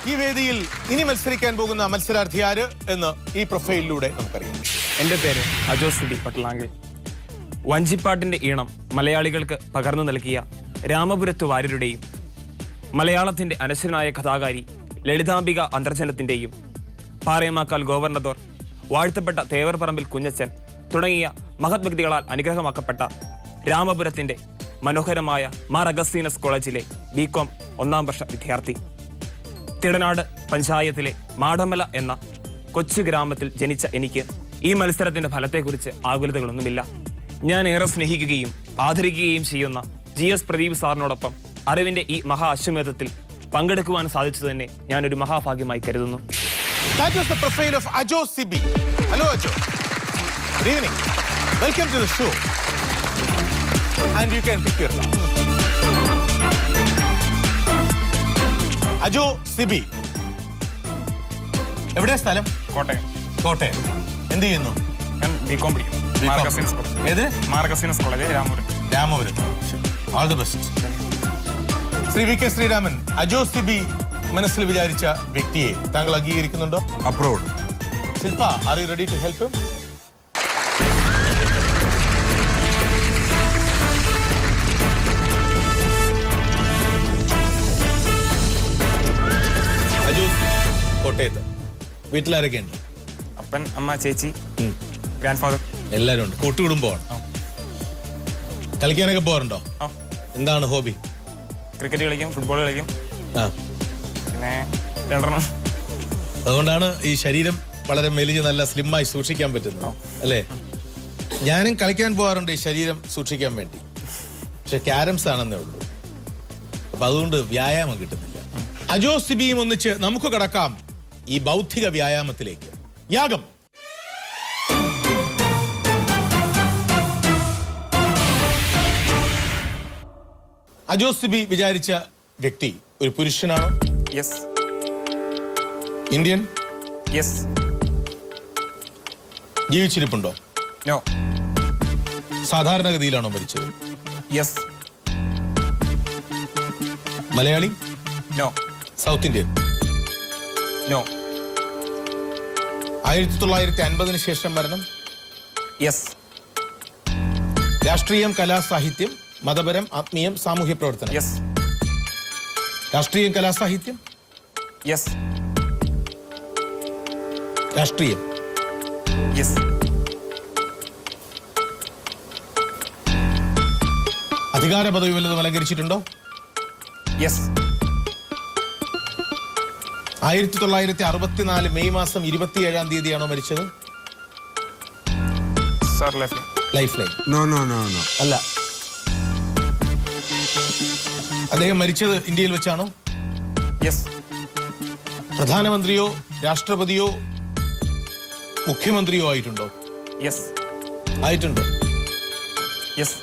ഈ വേദിയിൽ ഇനി മത്സരിക്കാൻ പോകുന്ന മത്സരാർത്ഥി ആര് എന്ന് ഈ പ്രൊഫൈലിലൂടെ നമുക്കറിയാം. എന്റെ പേര് അജോ സിബി പട്ടളാങ്കിൽ. വഞ്ചിപ്പാട്ടിന്റെ ഈണം മലയാളികൾക്ക് പകർന്നു നൽകിയ രാമപുരത്തു വാര്യരുടെയും മലയാളത്തിന്റെ അനശ്വരനായ കഥാകാരി ലളിതാംബിക അന്തർജനത്തിന്റെയും പാറേമാക്കാൽ ഗോവർണദോർ, വാഴ്ത്തപ്പെട്ട തേവർപറമ്പിൽ കുഞ്ഞച്ചൻ തുടങ്ങിയ മഹത് വ്യക്തികളാൽ അനുഗ്രഹമാക്കപ്പെട്ട രാമപുരത്തിന്റെ മനോഹരമായ മാർ അഗസ്തീനസ് കോളേജിലെ ബികോം 1ാം വർഷ വിദ്യാർത്ഥി. തിടനാട് പഞ്ചായത്തിലെ മാടമല എന്ന കൊച്ചു ഗ്രാമത്തിൽ ജനിച്ച എനിക്ക് ഈ മത്സരത്തിന്റെ ഫലത്തെക്കുറിച്ച് ആകുലതകളൊന്നുമില്ല. ഞാൻ ഏറെ സ്നേഹിക്കുകയും ആദരിക്കുകയും ചെയ്യുന്ന GS പ്രദീപ് സാറിനോടൊപ്പം അറിവിന്റെ ഈ മഹാ അശ്വമേധത്തിൽ പങ്കെടുക്കുവാൻ സാധിച്ചു തന്നെ ഞാനൊരു മഹാഭാഗ്യമായി കരുതുന്നു. That was the profile of Ajo Sibi. Hello Ajo. Good evening. Welcome to the show. And you can pick your card. Ajo Sibi. എവിടെ സ്ഥലം? കോട്ടയം. കോട്ടയം. എന്ത് ചെയ്യുന്നു? ഞാൻ ബികോം പഠിക്കും. ഏത്? Mar Augusthinose college Ramapuram. All the best. Shri VK Sreeraman, Ajo Sibi മനസ്സിൽ വിചാരിച്ച വ്യക്തിയെ താങ്കൾ അംഗീകരിക്കുന്നുണ്ടോ? Approved. Shilpa, are you ready to help him? Ajo കോട്ടയത്ത്. വീട്ടിലാരൊക്കെ ഉണ്ട്? അപ്പൻ, അമ്മ, ചേച്ചി, ഗ്രാൻഡ് ഫാദർ എല്ലാരും ഉണ്ട്. കൂട്ടുകുടുംബമാണ്. കളിക്കാനൊക്കെ പോകാറുണ്ടോ? എന്താണ് ഹോബി? ക്രിക്കറ്റ് കളിക്കും, ഫുട്ബോൾ കളിക്കും, പിന്നെ അതുകൊണ്ടാണ് ഈ ശരീരം വളരെ മെലിഞ്ഞ് നല്ല സ്ലിമ്മായി സൂക്ഷിക്കാൻ പറ്റുന്നത് അല്ലേ? ഞാനും കളിക്കാൻ പോകാറുണ്ട് ഈ ശരീരം സൂക്ഷിക്കാൻ വേണ്ടി. പക്ഷെ ക്യാരംസ് ആണെന്നേ ഉള്ളൂ. അപ്പൊ അതുകൊണ്ട് വ്യായാമം കിട്ടുന്നില്ല. അജോ സിബിയും ഒന്നിച്ച് നമുക്ക് കടക്കാം ഈ ബൗദ്ധിക വ്യായാമത്തിലേക്ക്. യാഗം. അജോ സിബി വിചാരിച്ച വ്യക്തി ഒരു പുരുഷനാണോ? യെസ്. ഇന്ത്യൻ? യെസ്. ജീവിച്ചിരിപ്പുണ്ടോ? നോ. സാധാരണഗതിയിലാണോ മരിച്ചത്? Yes. Malayali? No. South Indian? No. 1950 ശേഷം മരണം? യെസ്. രാഷ്ട്രീയം, കലാ, സാഹിത്യം, മതപരം, ആത്മീയം, സാമൂഹ്യ പ്രവർത്തനം? യെസ്. രാഷ്ട്രീയം, കലാ, സാഹിത്യം? യെസ്. രാഷ്ട്രീയം? യെസ്. അധികാര പദവി വല്ലതും അലങ്കരിച്ചിട്ടുണ്ടോ? യെസ്. 1964 മെയ് മാസം 27-ാം തീയതിയാണോ മരിച്ചത്? Sir, life line. നോ. അല്ല. അദ്ദേഹം മരിച്ചത് ഇന്ത്യയിൽ വെച്ചാണോ? യെസ്. പ്രധാനമന്ത്രിയോ രാഷ്ട്രപതിയോ മുഖ്യമന്ത്രിയോ ആയിട്ടുണ്ടോ? യെസ്. ആയിട്ടുണ്ട്. യെസ്.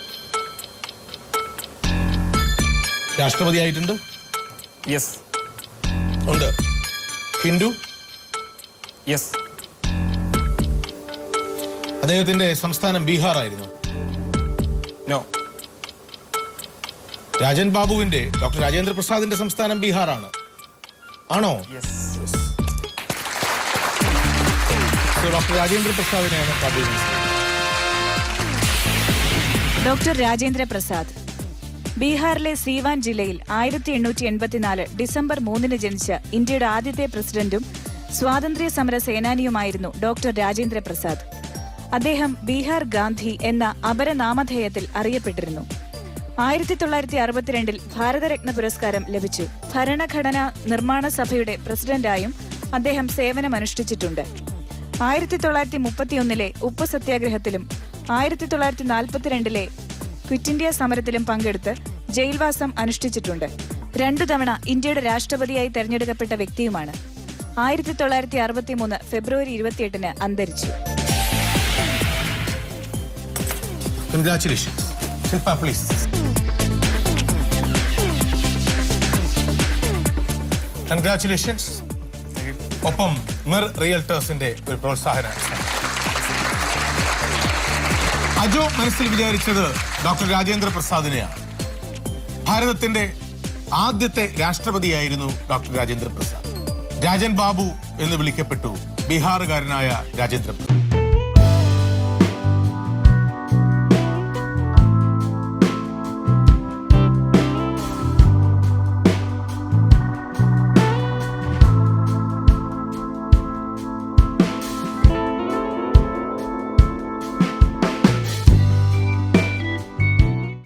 രാഷ്ട്രപതി ആയിട്ടുണ്ട്? യെസ്. ഉണ്ട്. ഹിന്ദു? യെസ്. അദ്ദേഹത്തിന്റെ സംസ്ഥാനം ബീഹാർ ആയിരുന്നു? നോ. രാജൻ ബാബുവിന്റെ, ഡോക്ടർ രാജേന്ദ്ര പ്രസാദിന്റെ സംസ്ഥാനം ബീഹാറാണ്. ആണോ? യെസ്. ഡോക്ടർ രാജേന്ദ്ര പ്രസാദിനെയാണ് ഡോക്ടർ രാജേന്ദ്ര പ്രസാദ് ബീഹാറിലെ സീവാൻ ജില്ലയിൽ 1884 ഡിസംബർ 3-ന് ജനിച്ച ഇന്ത്യയുടെ ആദ്യത്തെ പ്രസിഡന്റും സ്വാതന്ത്ര്യ സമര സേനാനിയുമായിരുന്നു ഡോക്ടർ രാജേന്ദ്ര പ്രസാദ്. അദ്ദേഹം ബീഹാർ ഗാന്ധി എന്ന അപരനാമധേയത്തിൽ അറിയപ്പെട്ടിരുന്നു. 1962-ൽ ഭാരതരത്ന പുരസ്കാരം ലഭിച്ചു. ഭരണഘടനാ നിർമ്മാണ സഭയുടെ പ്രസിഡന്റായും അദ്ദേഹം സേവനമനുഷ്ഠിച്ചിട്ടുണ്ട്. 1931-ലെ ഉപ്പ് സത്യാഗ്രഹത്തിലും 1942-ലെ ക്വിറ്റ് ഇന്ത്യ സമരത്തിലും പങ്കെടുത്ത് ജയിൽവാസം അനുഷ്ഠിച്ചിട്ടുണ്ട്. 2 തവണ ഇന്ത്യയുടെ രാഷ്ട്രപതിയായി തെരഞ്ഞെടുക്കപ്പെട്ട വ്യക്തിയുമാണ്. 1963 ഫെബ്രുവരി 28-ന് അന്തരിച്ചു. Congratulations. Shilpa, please. Congratulations. ഒപ്പം മിർ റിയൽറ്റേഴ്സിന്റെ ഒരു പ്രോത്സാഹനം. അജോ മനസ്സിൽ വിചാരിച്ചത് ഡോക്ടർ രാജേന്ദ്ര പ്രസാദിനെയാണ്. ഭാരതത്തിന്റെ ആദ്യത്തെ രാഷ്ട്രപതിയായിരുന്നു ഡോക്ടർ രാജേന്ദ്ര പ്രസാദ്. രാജൻ ബാബു എന്ന് വിളിക്കപ്പെട്ടു ബീഹാറുകാരനായ രാജേന്ദ്ര പ്രസാദ്.